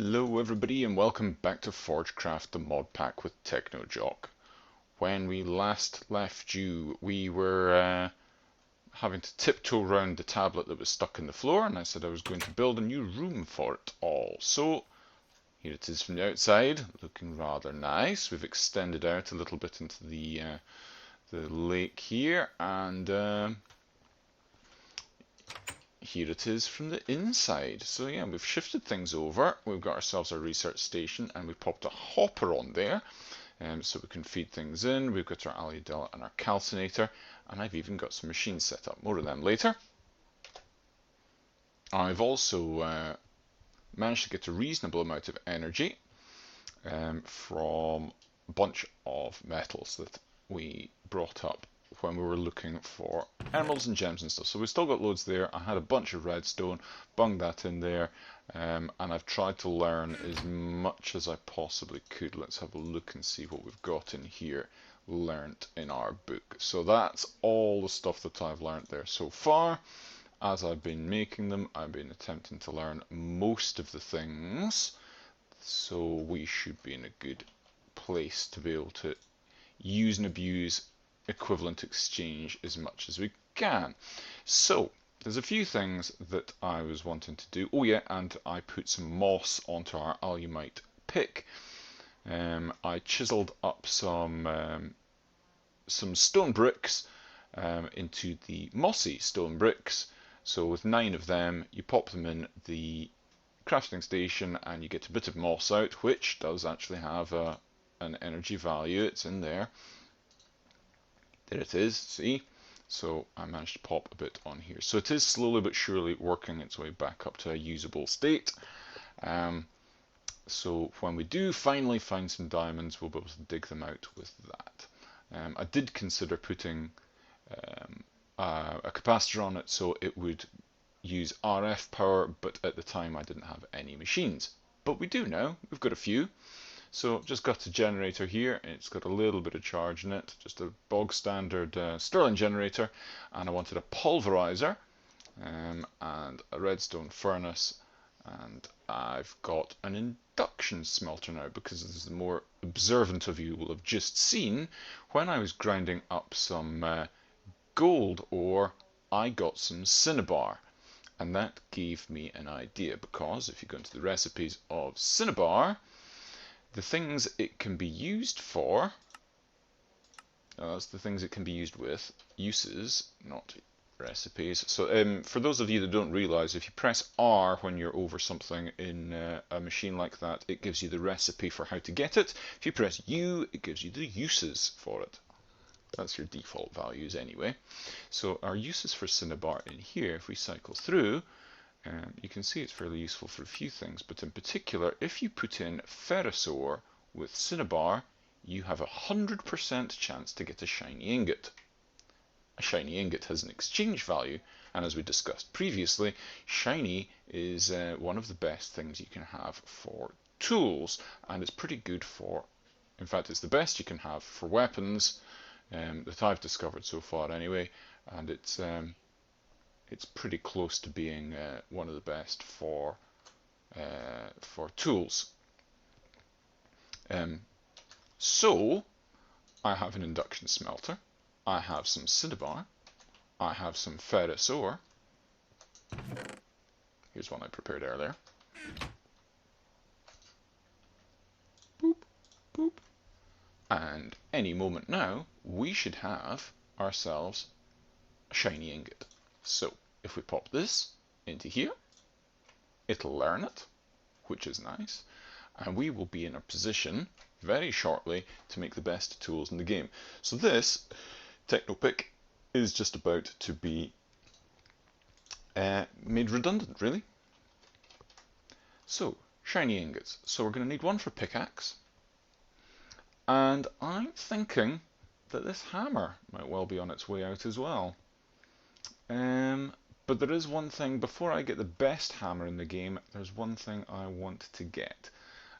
Hello everybody and welcome back to ForgeCraft The Modpack with TechnoJock. When we last left you, we were having to tiptoe around the tablet that was stuck in the floor, and I said I was going to build a new room for it all. So here it is from the outside, looking rather nice. We've extended out a little bit into the lake here, and here it is from the inside. So yeah, we've shifted things over. We've got ourselves a research station and we've popped a hopper on there so we can feed things in. We've got our aludel and our calcinator, and I've even got some machines set up. More of them later. I've also managed to get a reasonable amount of energy from a bunch of metals that we brought up when we were looking for emeralds and gems and stuff. So we've still got loads there. I had a bunch of redstone, bunged that in there, and I've tried to learn as much as I possibly could. Let's have a look and see what we've got in here learnt in our book. So that's all the stuff that I've learnt there so far. As I've been making them, I've been attempting to learn most of the things, so we should be in a good place to be able to use and abuse equivalent exchange as much as we can. So there's a few things that I was wanting to do. Oh yeah, and I put some moss onto our alumite pick. I chiseled up some stone bricks into the mossy stone bricks. So with 9 of them, you pop them in the crafting station and you get a bit of moss out, which does actually have an energy value. It's in there. There it is, see? So I managed to pop a bit on here. So it is slowly but surely working its way back up to a usable state. So when we do finally find some diamonds, we'll be able to dig them out with that. I did consider putting a capacitor on it so it would use RF power, but at the time I didn't have any machines. But we do now, we've got a few. So I've just got a generator here, it's got a little bit of charge in it, just a bog standard Stirling generator, and I wanted a pulverizer and a redstone furnace, and I've got an induction smelter now, because as the more observant of you will have just seen, when I was grinding up some gold ore, I got some cinnabar, and that gave me an idea, because if you go into the recipes of cinnabar, the things it can be used for, that's the things it can be used with, uses, not recipes. So for those of you that don't realise, if you press R when you're over something in a machine like that, it gives you the recipe for how to get it. If you press U, it gives you the uses for it. That's your default values anyway. So our uses for cinnabar in here, if we cycle through, you can see it's fairly useful for a few things, but in particular, if you put in ferrous ore with cinnabar, you have a 100% chance to get a shiny ingot. A shiny ingot has an exchange value, and as we discussed previously, shiny is one of the best things you can have for tools, and it's pretty good for, in fact, it's the best you can have for weapons that I've discovered so far anyway, and it's pretty close to being one of the best for tools. So I have an induction smelter, I have some cinnabar, I have some ferrous ore. Here's one I prepared earlier. Boop, boop. And any moment now, we should have ourselves a shiny ingot. So if we pop this into here, it'll learn it, which is nice, and we will be in a position very shortly to make the best tools in the game. So this TechnoPick is just about to be made redundant, really. So shiny ingots. So we're going to need one for pickaxe, and I'm thinking that this hammer might well be on its way out as well. But there is one thing, before I get the best hammer in the game, there's one thing I want to get,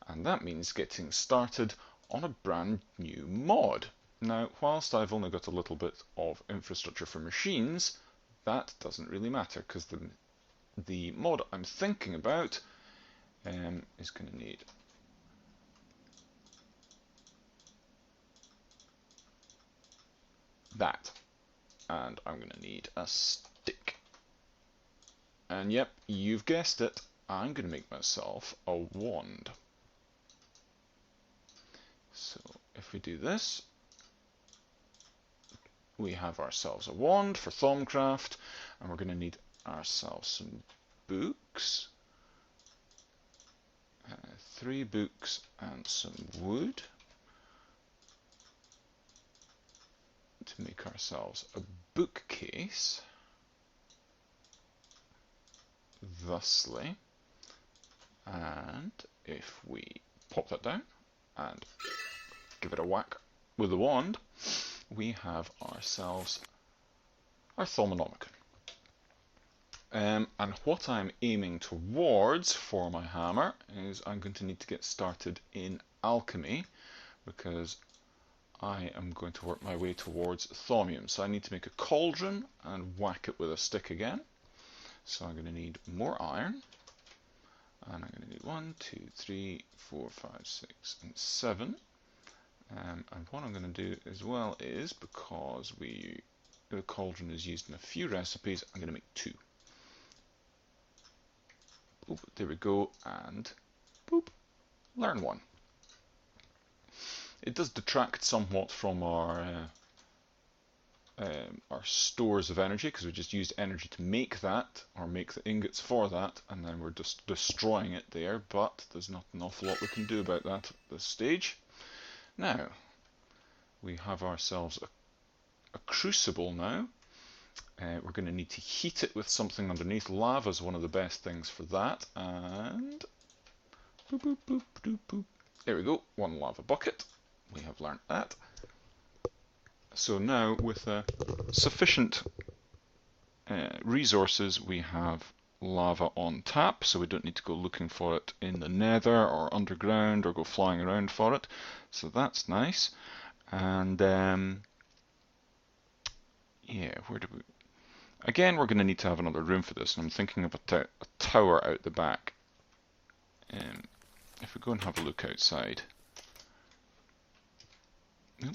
and that means getting started on a brand new mod. Now, whilst I've only got a little bit of infrastructure for machines, that doesn't really matter, because the mod I'm thinking about is going to need that, and I'm going to need a stick. And yep, you've guessed it, I'm going to make myself a wand. So if we do this, we have ourselves a wand for Thaumcraft, and we're going to need ourselves some books, 3 books and some wood to make ourselves a bookcase, thusly. And if we pop that down and give it a whack with the wand, we have ourselves our Thaumonomicon. And what I'm aiming towards for my hammer is I'm going to need to get started in alchemy, because I am going to work my way towards thaumium. So I need to make a cauldron and whack it with a stick again. So I'm going to need more iron, and I'm going to need 1, 2, 3, 4, 5, 6, and 7. And what I'm going to do as well is, because the cauldron is used in a few recipes, I'm going to make 2. Boop, there we go, and boop, learn 1. It does detract somewhat from our stores of energy, because we just used energy to make that, or make the ingots for that, and then we're just destroying it there, but there's not an awful lot we can do about that at this stage. Now, we have ourselves a crucible now. We're going to need to heat it with something underneath. Lava is one of the best things for that, and boop, boop, boop, boop, boop. There we go, 1 lava bucket. We have learnt that. So now, with sufficient resources, we have lava on tap, so we don't need to go looking for it in the nether or underground or go flying around for it. So that's nice. And yeah, where do we... Again, we're going to need to have another room for this, and I'm thinking of a tower out the back. If we go and have a look outside... Nope.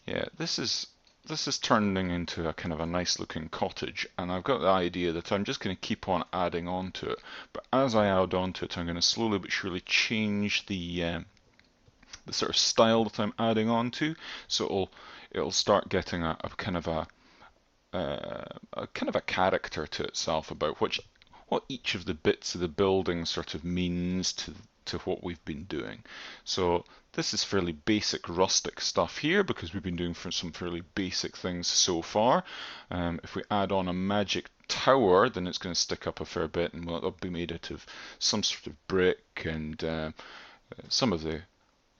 Yeah, this is turning into a kind of a nice looking cottage, and I've got the idea that I'm just going to keep on adding on to it. But as I add on to it, I'm going to slowly but surely change the sort of style that I'm adding on to, so it'll start getting a kind of a character to itself about what each of the bits of the building sort of means to what we've been doing. So this is fairly basic rustic stuff here, because we've been doing some fairly basic things so far. If we add on a magic tower, then it's going to stick up a fair bit, and it'll be made out of some sort of brick and some of the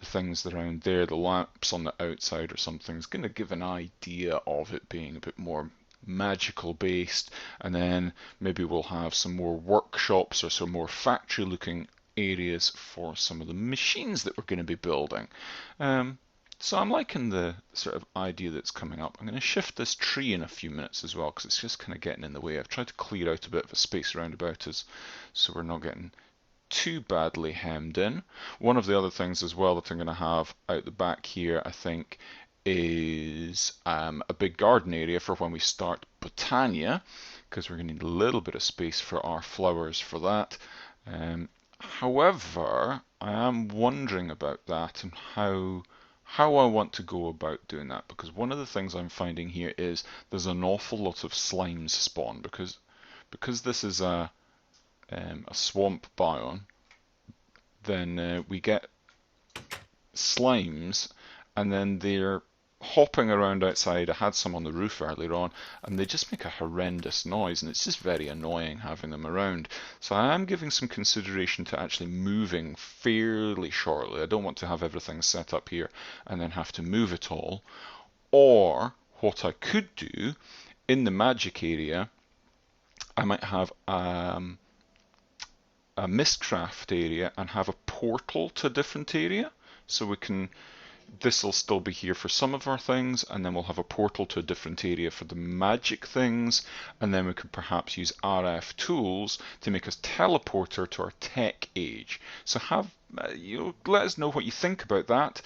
things around there, the lamps on the outside or something, is going to give an idea of it being a bit more magical based. And then maybe we'll have some more workshops or some more factory looking areas for some of the machines that we're going to be building. So I'm liking the sort of idea that's coming up. I'm going to shift this tree in a few minutes as well, because it's just kind of getting in the way. I've tried to clear out a bit of a space around about us, so we're not getting too badly hemmed in. One of the other things as well that I'm going to have out the back here, I think, is a big garden area for when we start Botania, because we're going to need a little bit of space for our flowers for that. However, I am wondering about that and how I want to go about doing that, because one of the things I'm finding here is there's an awful lot of slimes spawn, because this is a swamp biome. Then we get slimes, and then they're hopping around outside. I had some on the roof earlier on, and they just make a horrendous noise, and it's just very annoying having them around. So I am giving some consideration to actually moving fairly shortly. I don't want to have everything set up here and then have to move it all. Or what I could do in the magic area, I might have a mistcraft area and have a portal to a different area, so we can this will still be here for some of our things, and then we'll have a portal to a different area for the magic things, and then we could perhaps use RF tools to make us teleporter to our tech age. So let us know what you think about that.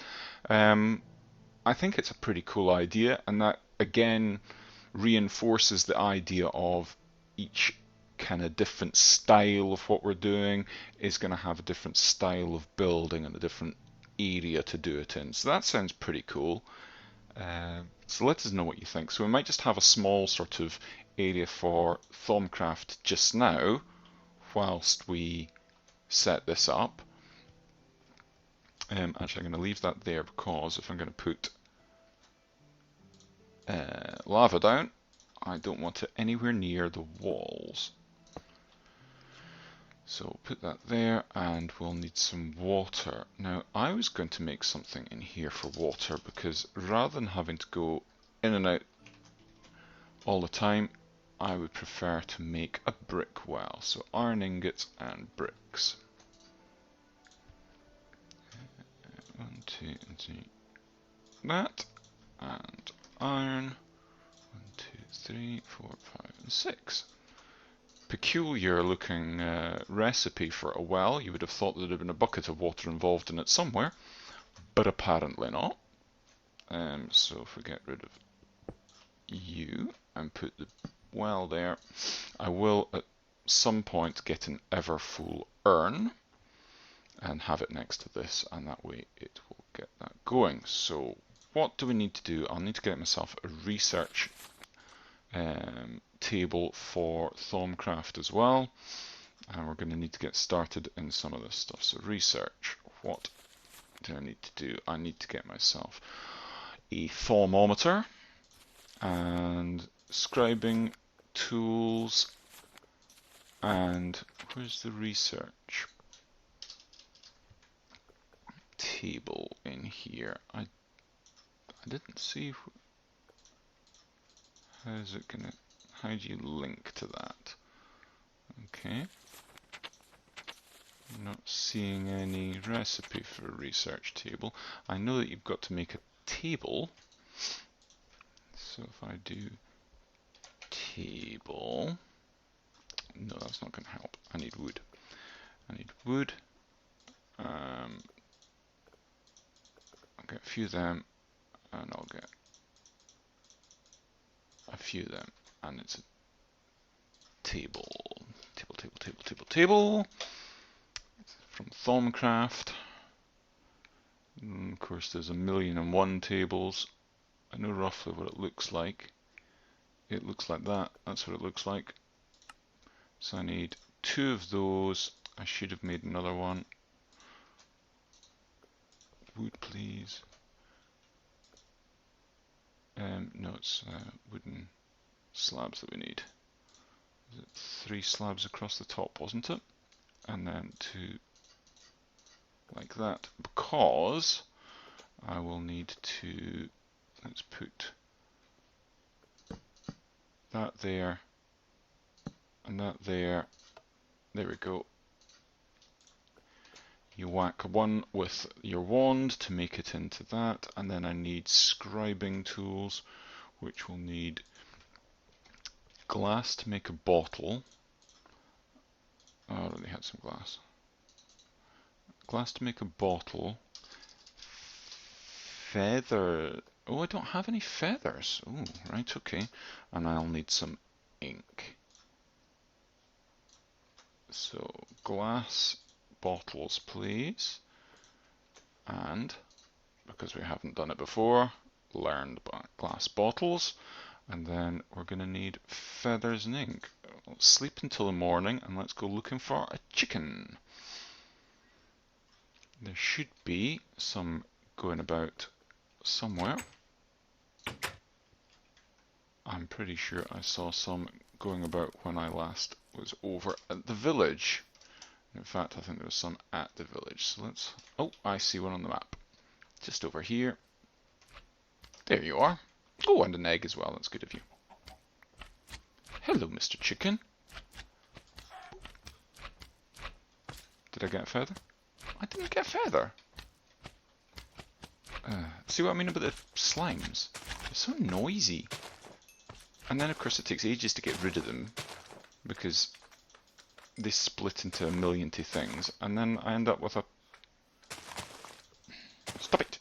I think it's a pretty cool idea, and that again reinforces the idea of each kind of different style of what we're doing is going to have a different style of building and a different area to do it in. So that sounds pretty cool. So let us know what you think. So we might just have a small sort of area for Thaumcraft just now whilst we set this up. Actually, I'm going to leave that there because if I'm going to put lava down, I don't want it anywhere near the walls. So put that there, and we'll need some water. Now, I was going to make something in here for water because rather than having to go in and out all the time, I would prefer to make a brick well. So iron ingots and bricks. 1, 2, 3. That and iron. 1, 2, 3, 4, 5, and 6. Peculiar looking recipe for a well. You would have thought there'd have been a bucket of water involved in it somewhere, but apparently not. So if we get rid of you and put the well there, I will at some point get an ever full urn and have it next to this, and that way it will get that going. So what do we need to do? I'll need to get myself a research table for Thaumcraft as well, and we're going to need to get started in some of this stuff. So research, what do I need to do? I need to get myself a thermometer and scribing tools, and where's the research table in here? I didn't see. How's it gonna? How do you link to that? Okay. I'm not seeing any recipe for a research table. I know that you've got to make a table. So if I do table, no, that's not going to help. I need wood. I need wood. I'll get a few of them, and I'll get a few of them, and it's a table. Table from Thaumcraft. And of course, there's 1,000,001 tables. I know roughly what it looks like. It looks like that. That's what it looks like. So I need 2 of those. I should have made another one. Wood, please. No, it's wooden slabs that we need. Is it 3 slabs across the top, wasn't it? And then 2 like that, because I will need to, let's put that there and that there. There we go. You whack one with your wand to make it into that, and then I need scribing tools, which will need glass to make a bottle. Oh, I already had some glass. Glass to make a bottle. Feather. Oh, I don't have any feathers. Oh, right, okay. And I'll need some ink. So, glass bottles, please. And, because we haven't done it before, learned about glass bottles. And then we're going to need feathers and ink. Let's sleep until the morning and let's go looking for a chicken. There should be some going about somewhere. I'm pretty sure I saw some going about when I last was over at the village. In fact, I think there was some at the village. So let's... Oh, I see one on the map. Just over here. There you are. Oh, and an egg as well. That's good of you. Hello, Mr. Chicken. Did I get a feather? I didn't get a feather. See what I mean about the slimes? They're so noisy. And then of course it takes ages to get rid of them because they split into a million things, and then I end up with a... Stop it!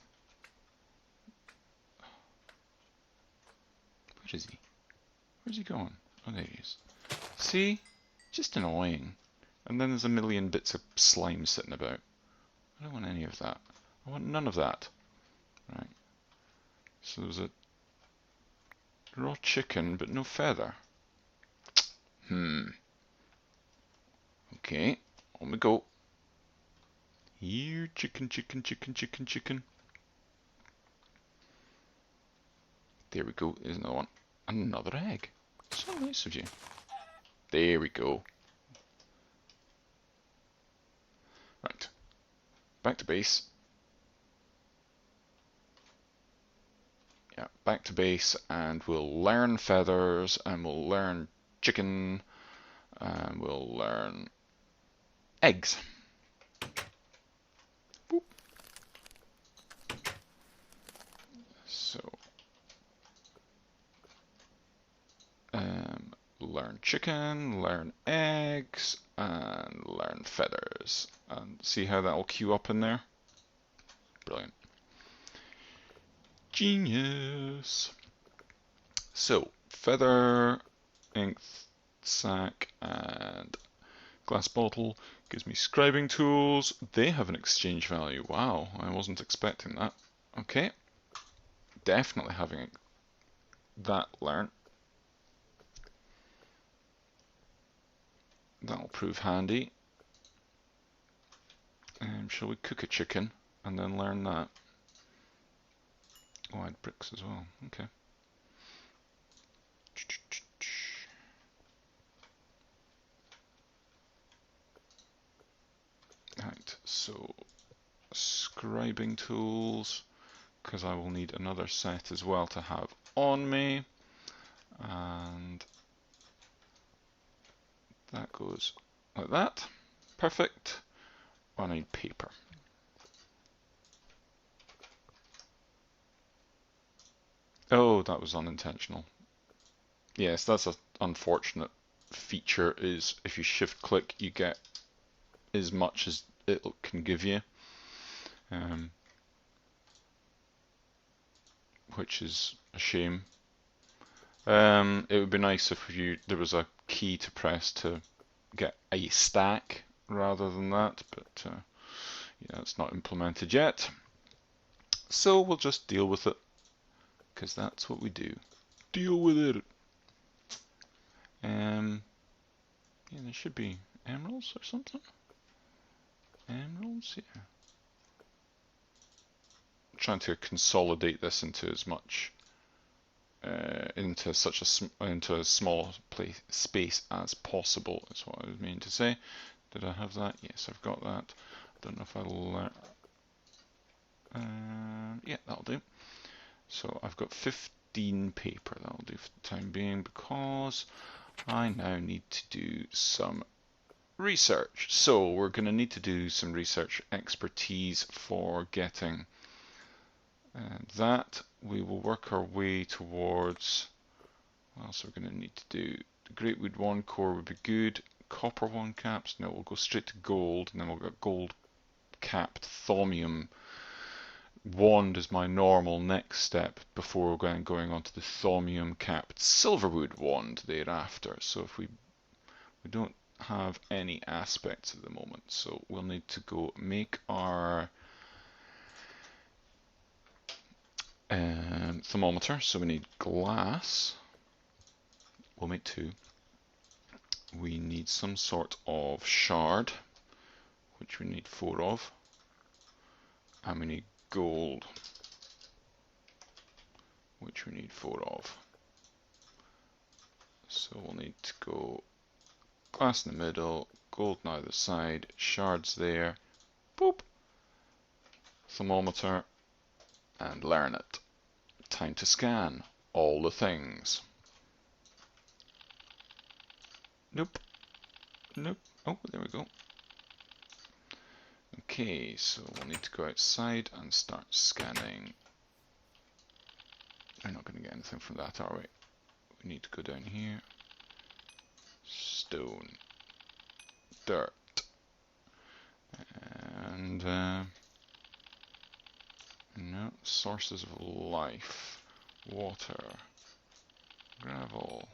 Where is he? Where's he going? Oh, there he is. See? Just annoying. And then there's a million bits of slime sitting about. I don't want any of that. I want none of that. Right. So there's a raw chicken, but no feather. Okay, on we go. Here, chicken, chicken, chicken, chicken, chicken. There we go, there's another one. Another egg. So nice of you. There we go. Right. Back to base. Yeah, back to base, and we'll learn feathers, and we'll learn chicken, and we'll learn eggs. Boop. So, learn chicken, learn eggs, and learn feathers. And see how that will queue up in there? Brilliant. Genius. So, feather, ink sac, and glass bottle gives me scribing tools. They have an exchange value. Wow, I wasn't expecting that. Okay, definitely having that learnt. That'll prove handy. Shall we cook a chicken and then learn that? Oh, I had bricks as well. Okay. Right, so scribing tools, because I will need another set as well to have on me, and that goes like that. Perfect. I need paper. Oh, that was unintentional. Yes, that's an unfortunate feature, is if you shift click you get as much as it can give you, which is a shame. It would be nice if there was a key to press to get a stack rather than that, but yeah, it's not implemented yet. So we'll just deal with it, because that's what we do. Deal with it. Yeah, there should be emeralds or something. Emeralds, yeah. I'm trying to consolidate this into as much, into a small space as possible. Is what I was meaning to say. Did I have that? Yes, I've got that. I don't know if I'll. Yeah, that'll do. So I've got 15 paper. That'll do for the time being, because I now need to do some research. So we're going to need to do some research expertise for getting that. We will work our way towards, what else we're going to need to do? The Greatwood 1 core would be good. Copper 1 caps, no, we'll go straight to gold, and then we'll get gold capped thaumium wand as my normal next step before going on to the thaumium capped silverwood wand thereafter. So if we don't have any aspects at the moment, so we'll need to go make our thermometer. So we need glass. We'll make 2. We need some sort of shard, which we need 4 of, and we need gold, which we need 4 of. So we'll need to go glass in the middle, gold on either side, shards there, boop, thermometer, and learn it. Time to scan all the things. Nope. Nope. Oh, there we go. Okay, so we'll need to go outside and start scanning. We're not going to get anything from that, are we? We need to go down here. Stone. Dirt. And no, sources of life. Water. Gravel.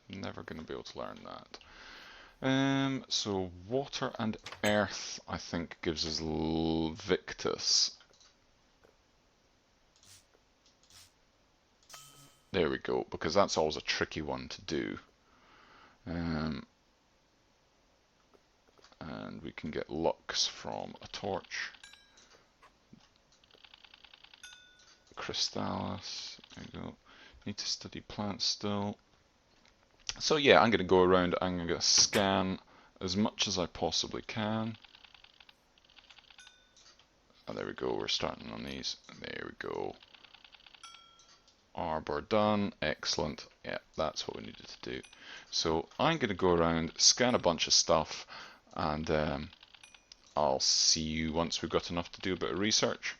Never going to be able to learn that. So water and earth, I think, gives us Victus. There we go, because that's always a tricky one to do. And we can get Lux from a torch. Crystallis, there we go. Need to study plants still. So yeah, I'm going to go around, I'm going to scan as much as I possibly can. Oh, there we go, we're starting on these. There we go. Arbor done, excellent. Yeah, that's what we needed to do. So I'm going to go around, scan a bunch of stuff, and I'll see you once we've got enough to do a bit of research.